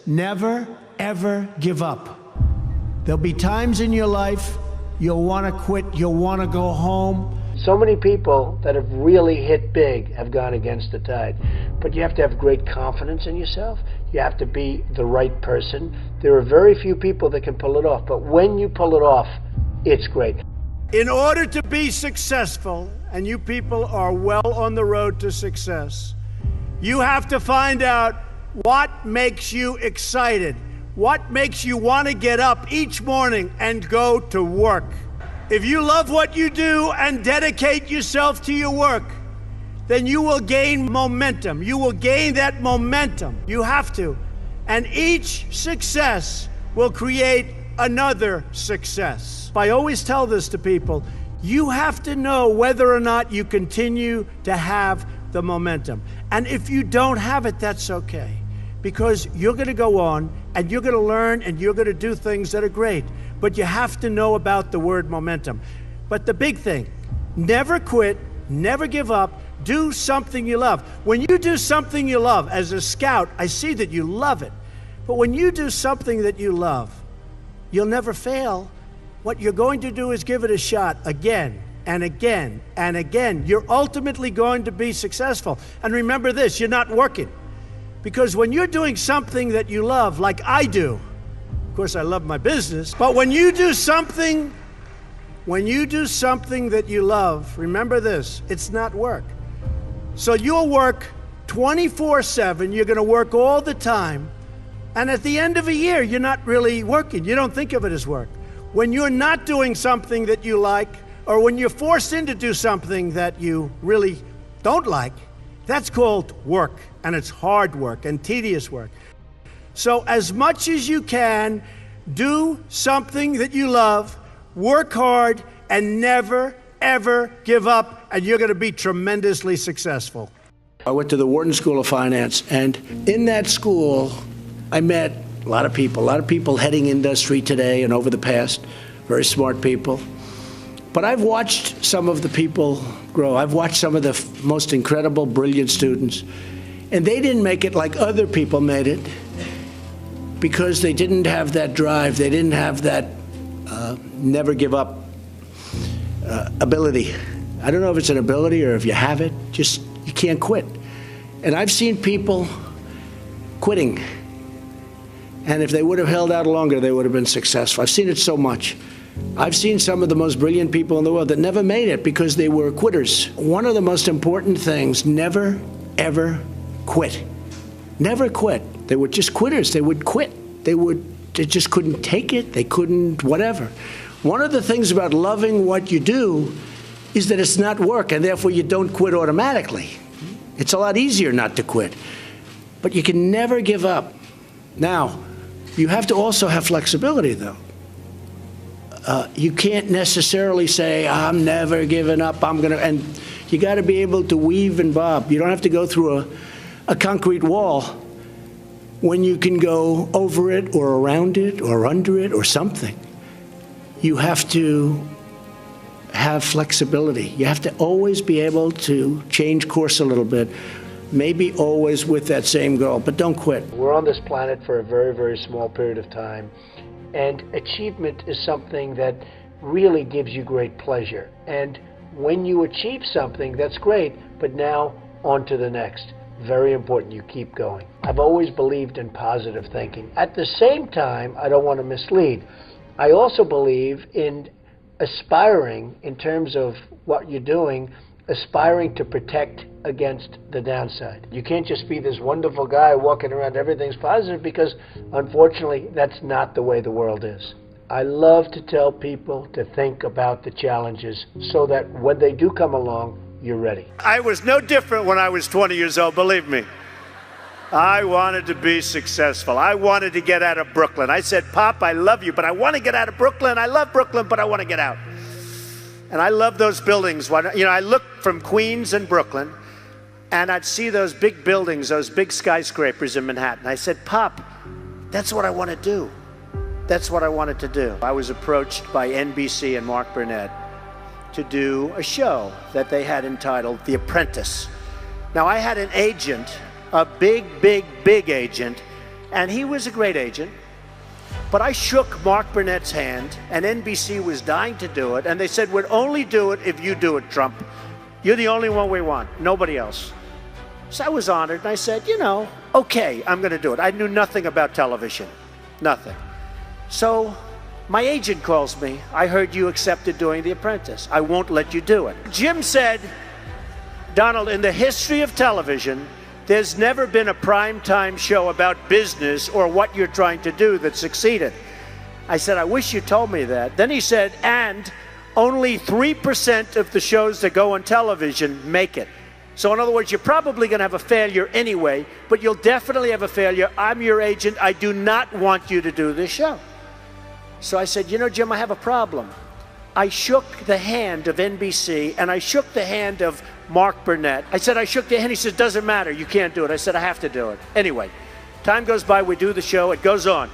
Never, ever give up. There'll be times in your life you'll want to quit, you'll want to go home. So many people that have really hit big have gone against the tide. But you have to have great confidence in yourself. You have to be the right person. There are very few people that can pull it off. But when you pull it off, it's great. In order to be successful, and you people are well on the road to success, you have to find out what makes you excited, what makes you want to get up each morning and go to work. If you love what you do and dedicate yourself to your work, then you will gain momentum. You will gain that momentum. You have to. And each success will create another success. I always tell this to people. You have to know whether or not you continue to have the momentum. And if you don't have it, that's okay. Because you're going to go on and you're going to learn and you're going to do things that are great. But you have to know about the word momentum. But the big thing, never quit, never give up, do something you love. When you do something you love, as a scout, I see that you love it. But when you do something that you love, you'll never fail. What you're going to do is give it a shot again and again and again. You're ultimately going to be successful. And remember this, you're not working. Because when you're doing something that you love, like I do, of course I love my business, but when you do something that you love, remember this, it's not work. So you'll work 24/7, you're gonna work all the time, and at the end of a year, you're not really working. You don't think of it as work. When you're not doing something that you like, or when you're forced in to do something that you really don't like, that's called work, and it's hard work and tedious work. So as much as you can, do something that you love, work hard, and never, ever give up, and you're going to be tremendously successful. I went to the Wharton School of Finance, and in that school, I met a lot of people heading industry today and over the past, very smart people. But I've watched some of the people grow. I've watched some of the most incredible, brilliant students, and they didn't make it like other people made it because they didn't have that drive. They didn't have that never give up ability. I don't know if it's an ability or if you have it, just you can't quit. And I've seen people quitting, and if they would have held out longer, they would have been successful. I've seen it so much. I've seen some of the most brilliant people in the world that never made it because they were quitters. One of the most important things, never, ever quit. Never quit. They were just quitters. They would quit. They just couldn't take it. They couldn't whatever. One of the things about loving what you do is that it's not work, and therefore you don't quit automatically. It's a lot easier not to quit. But you can never give up. Now, you have to also have flexibility, though. You can't necessarily say, I'm never giving up, and you got to be able to weave and bob. You don't have to go through a concrete wall when you can go over it or around it or under it or something. You have to have flexibility. You have to always be able to change course a little bit, maybe always with that same goal, but don't quit. We're on this planet for a very, very small period of time. And achievement is something that really gives you great pleasure. And when you achieve something, that's great, but now on to the next. Very important, you keep going. I've always believed in positive thinking. At the same time, I don't want to mislead. I also believe in aspiring, in terms of what you're doing, aspiring to protect against the downside. You can't just be this wonderful guy walking around, everything's positive, because unfortunately that's not the way the world is. I love to tell people to think about the challenges so that when they do come along, you're ready. I was no different when I was 20 years old, believe me. I wanted to be successful. I wanted to get out of Brooklyn. I said, Pop, I love you, but I want to get out of Brooklyn. I love Brooklyn, but I want to get out. And I love those buildings. You know, I looked from Queens and Brooklyn, and I'd see those big buildings, those big skyscrapers in Manhattan. I said, Pop, that's what I want to do. That's what I wanted to do. I was approached by NBC and Mark Burnett to do a show that they had entitled The Apprentice. Now, I had an agent, a big agent, And he was a great agent. But I shook Mark Burnett's hand, and NBC was dying to do it. And they said, we'd only do it if you do it, Trump. You're the only one we want, nobody else. So I was honored, and I said, you know, okay, I'm going to do it. I knew nothing about television, nothing. So my agent calls me. I heard you accepted doing The Apprentice. I won't let you do it. Jim said, Donald, in the history of television, there's never been a primetime show about business or what you're trying to do that succeeded. I said, I wish you told me that. Then he said, and only 3% of the shows that go on television make it. So in other words, you're probably going to have a failure anyway, but you'll definitely have a failure. I'm your agent. I do not want you to do this show. So I said, you know, Jim, I have a problem. I shook the hand of NBC, and I shook the hand of Mark Burnett. I said, I shook the hand. He said, doesn't matter. You can't do it. I said, I have to do it. Anyway, time goes by. We do the show. It goes on.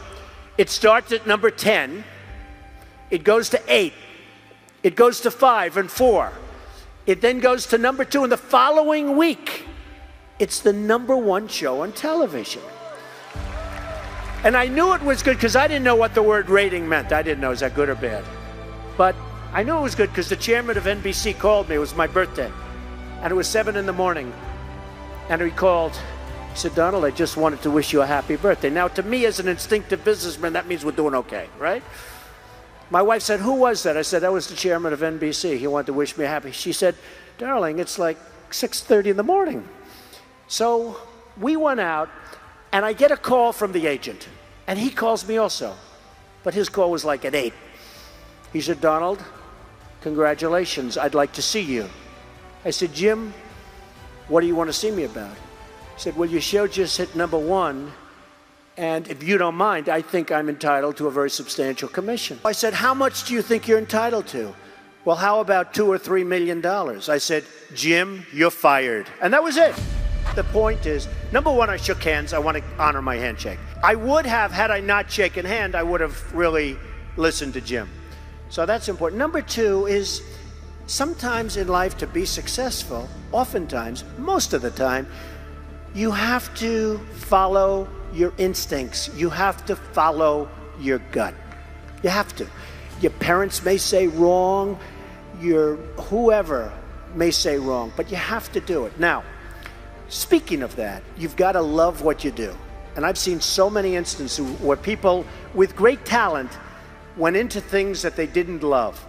It starts at number 10. It goes to 8. It goes to 5 and 4. It then goes to number 2, and the following week, it's the #1 show on television. And I knew it was good because I didn't know what the word rating meant. I didn't know, is that good or bad? But I knew it was good because the chairman of NBC called me. It was my birthday, and it was 7 in the morning. And he called. He said, Donald, I just wanted to wish you a happy birthday. Now, to me, as an instinctive businessman, that means we're doing okay, right? My wife said, who was that? I said, that was the chairman of NBC. He wanted to wish me a happy. She said, darling, it's like 6:30 in the morning. So we went out, and I get a call from the agent. And he calls me also. But his call was like at 8. He said, Donald, congratulations. I'd like to see you. I said, Jim, what do you want to see me about? He said, well, your show just hit #1. And if you don't mind, I think I'm entitled to a very substantial commission. I said, how much do you think you're entitled to? Well, how about $2 or $3 million? I said, Jim, you're fired. And that was it. The point is, #1, I shook hands. I want to honor my handshake. I would have, had I not shaken hand, I would have really listened to Jim. So that's important. #2 is sometimes in life to be successful, oftentimes, most of the time, you have to follow your instincts. You have to follow your gut. You have to. Your parents may say wrong, your whoever may say wrong, but you have to do it. Now, speaking of that, you've got to love what you do. And I've seen so many instances where people with great talent went into things that they didn't love,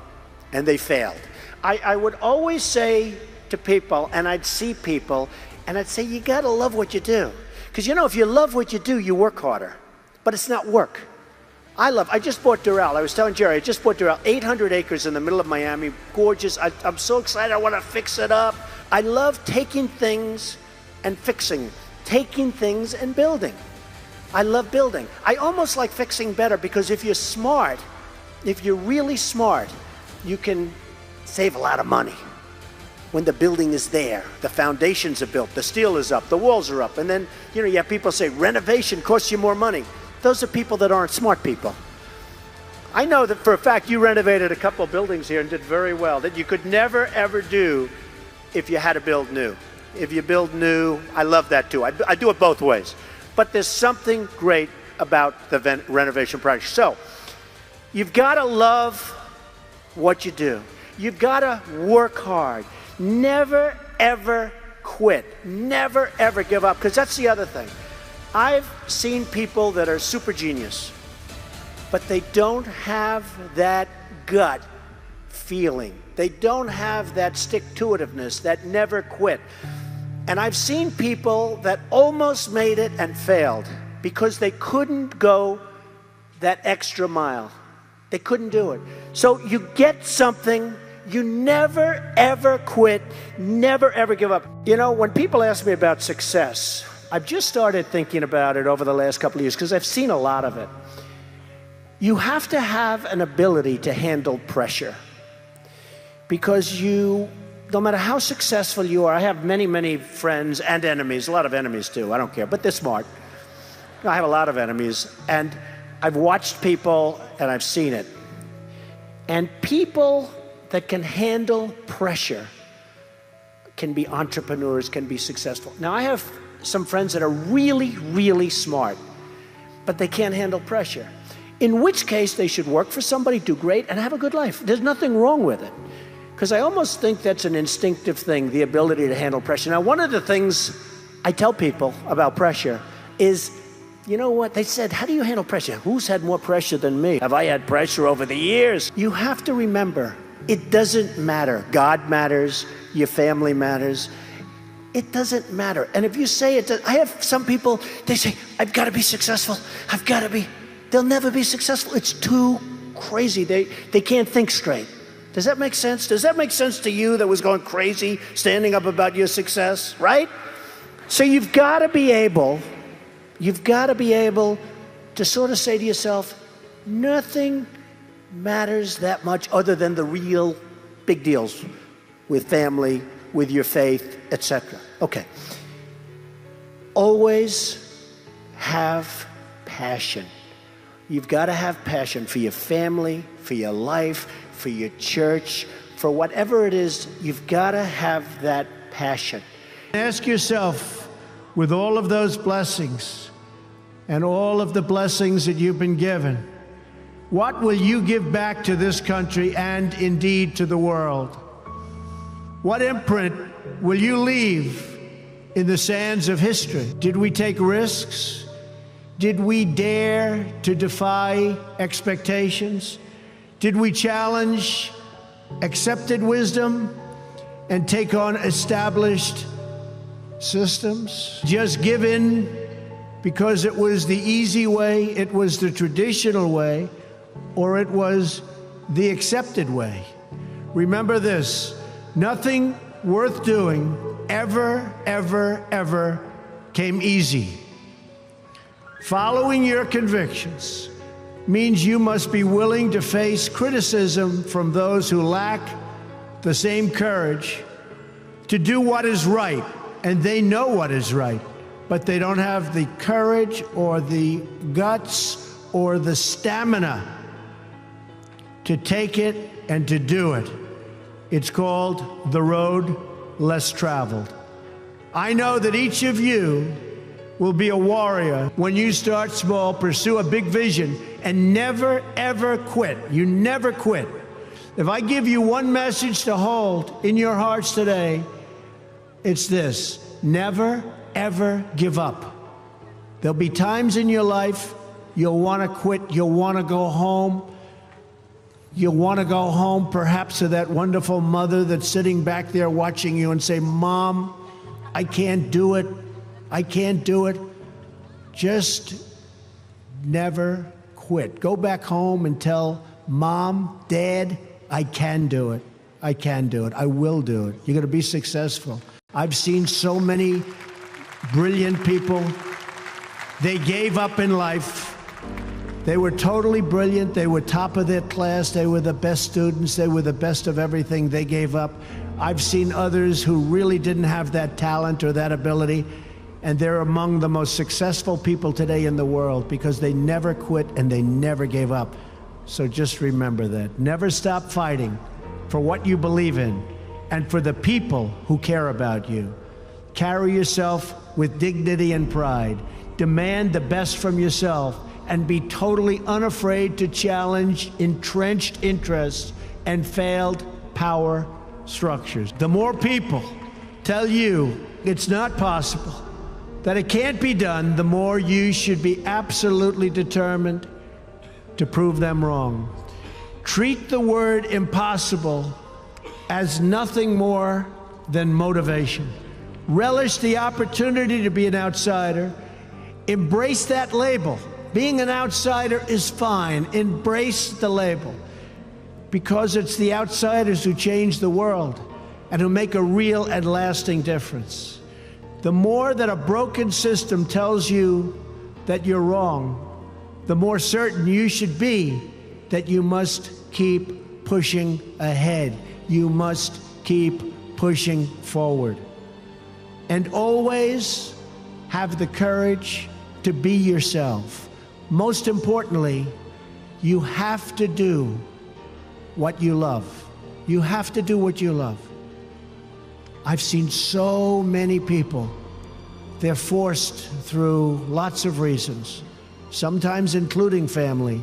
and they failed. I would always say to people, and I'd see people, and I'd say, you got to love what you do. Because, you know, if you love what you do, you work harder. But it's not work. I just bought Doral. I was telling Jerry, I just bought Doral, 800 acres in the middle of Miami, gorgeous. I'm so excited, I want to fix it up. I love taking things and fixing, taking things and building. I love building. I almost like fixing better because if you're smart, if you're really smart, you can save a lot of money. When the building is there, the foundations are built, the steel is up, the walls are up, and then, you know, you have people say renovation costs you more money. Those are people that aren't smart people. I know that for a fact you renovated a couple of buildings here and did very well, that you could never ever do if you had to build new. If you build new, I love that too. I do it both ways. But there's something great about the renovation project. So, you've got to love what you do. You've got to work hard. Never, ever quit. Never, ever give up, because that's the other thing. I've seen people that are super genius, but they don't have that gut feeling. They don't have that stick-to-itiveness, that never quit. And I've seen people that almost made it and failed because they couldn't go that extra mile. They couldn't do it. So you get something, you never, ever quit, never, ever give up. You know, when people ask me about success, I've just started thinking about it over the last couple of years because I've seen a lot of it. You have to have an ability to handle pressure because no matter how successful you are, I have many, many friends and enemies, a lot of enemies too, I don't care, but they're smart. I have a lot of enemies, and I've watched people and I've seen it. And people that can handle pressure can be entrepreneurs, can be successful. Now, I have some friends that are really, really smart, but they can't handle pressure. In which case, they should work for somebody, do great, and have a good life. There's nothing wrong with it. Because I almost think that's an instinctive thing, the ability to handle pressure. Now, one of the things I tell people about pressure is, you know what? They said, how do you handle pressure? Who's had more pressure than me? Have I had pressure over the years? You have to remember, it doesn't matter. God matters. Your family matters. It doesn't matter. And if you say it, I have some people, they say, I've got to be successful. I've got to be. They'll never be successful. It's too crazy. They can't think straight. Does that make sense? Does that make sense to you that was going crazy, standing up about your success, right? So you've got to be able to sort of say to yourself, nothing matters that much other than the real big deals with family, with your faith, etc. Okay. Always have passion. You've got to have passion for your family, for your life, for your church, for whatever it is. You've got to have that passion. Ask yourself, with all of those blessings and all of the blessings that you've been given, what will you give back to this country and indeed to the world? What imprint will you leave in the sands of history? Did we take risks? Did we dare to defy expectations? Did we challenge accepted wisdom and take on established systems? Just give in because it was the easy way, it was the traditional way, or it was the accepted way? Remember this, nothing worth doing ever, ever, ever came easy. Following your convictions means you must be willing to face criticism from those who lack the same courage to do what is right, and they know what is right, but they don't have the courage or the guts or the stamina to take it and to do it. It's called the road less traveled. I know that each of you will be a warrior when you start small, pursue a big vision, and never, ever quit. You never quit. If I give you one message to hold in your hearts today, it's this: never, ever give up. There'll be times in your life you'll want to quit, you'll want to go home. You'll want to go home perhaps to that wonderful mother that's sitting back there watching you and say, Mom, I can't do it. I can't do it. Just never quit. Go back home and tell Mom, Dad, I can do it. I can do it. I will do it. You're going to be successful. I've seen so many brilliant people. They gave up in life. They were totally brilliant. They were top of their class. They were the best students. They were the best of everything. They gave up. I've seen others who really didn't have that talent or that ability, and they're among the most successful people today in the world because they never quit and they never gave up. So just remember that. Never stop fighting for what you believe in and for the people who care about you. Carry yourself with dignity and pride. Demand the best from yourself and be totally unafraid to challenge entrenched interests and failed power structures. The more people tell you it's not possible, that it can't be done, the more you should be absolutely determined to prove them wrong. Treat the word impossible as nothing more than motivation. Relish the opportunity to be an outsider. Embrace that label. Being an outsider is fine. Embrace the label, because it's the outsiders who change the world and who make a real and lasting difference. The more that a broken system tells you that you're wrong, the more certain you should be that you must keep pushing ahead. You must keep pushing forward. And always have the courage to be yourself. Most importantly, you have to do what you love. You have to do what you love. I've seen so many people, they're forced through lots of reasons sometimes including family,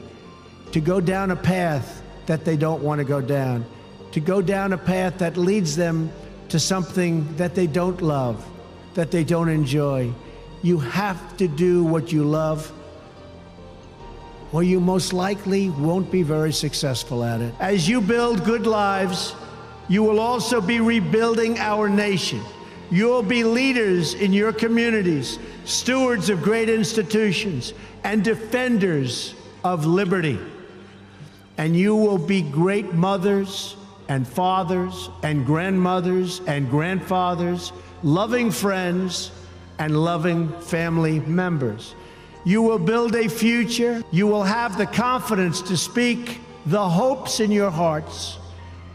to go down a path that they don't want to go down, to go down a path that leads them to something that they don't love, that they don't enjoy. You have to do what you love, or you most likely won't be very successful at it. As you build good lives, you will also be rebuilding our nation. You'll be leaders in your communities, stewards of great institutions, and defenders of liberty. And you will be great mothers and fathers and grandmothers and grandfathers, loving friends and loving family members. You will build a future. You will have the confidence to speak the hopes in your hearts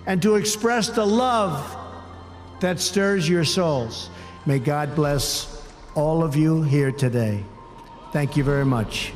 and to express the love that stirs your souls. May God bless all of you here today. Thank you very much.